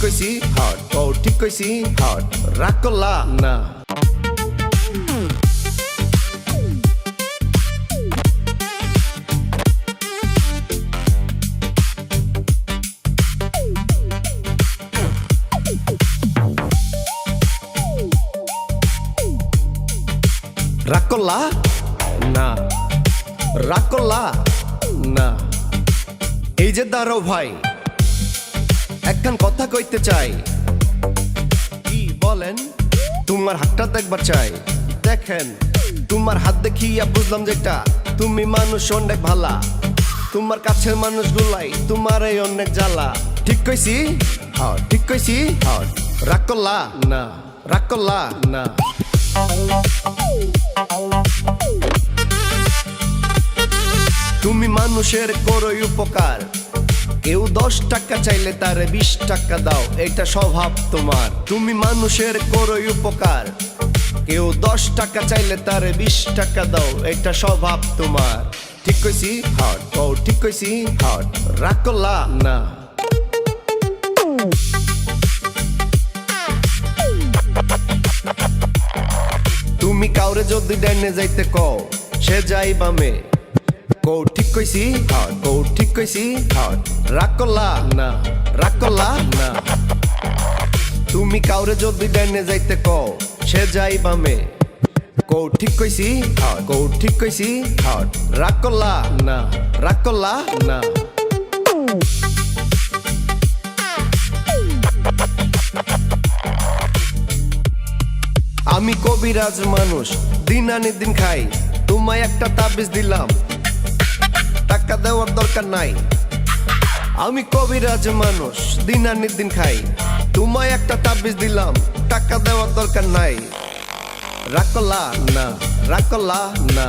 কইছি হট, কও ঠিক কইছি হট, রাগ করলা না। রাগ করলা না, রাগ করলা না। এই যে দাঁড়াও ভাই, একখান কথা কইতে চাই। কি বলেন? তোমার হাতটা দেখবার চাই। দেখেন তোমার হাত দেখিয়া বুঝলাম যেটা তুমি মানুষ অনেক ভালা। তোমার কাছের মানুষগুলাই তোমার এই অনেক জ্বালা। ঠিক কইছি হট, ঠিক কইছি হট, রাগ করলা না, রাগ করলা না। তুমি মানুষের করোই উপকার, কেউ 10 টাকা চাইলে তারে 20 টাকা দাও, এটা স্বভাব তোমার। তুমি মানুষের করোই উপকার, কেউ 10 টাকা চাইলে তারে 20 টাকা দাও, এটা স্বভাব তোমার। ঠিক কইছি হট, ও ঠিক কইছি হট, রাগ করলা না। তুমি কাউরে যদি ডাইনে যাইতে কও, সে যাই বামে। কও ঠিক কইছি হট, কও ঠিক কইছি হট, রাগ করলা না, রাগ করলা না। তুমি কাউরে যদি ডাইনে যাইতে কও, সে যাই বামে। কও ঠিক কইছি হট, কও ঠিক কইছি হট, রাগ করলা না, রাগ করলা না। আমি কবিরাজ মানুষ, দিন আনি দিন খাই। তোমায় একটা তাবিজ দিলাম, টাকা দেওয়ার দরকার নাই। আমি কবিরাজ মানুষ, দিন আনি দিন খাই। তোমায় একটা তাবিজ দিলাম, টাকা দেওয়ার দরকার নাই। রাগ করলা না, রাগ করলা না।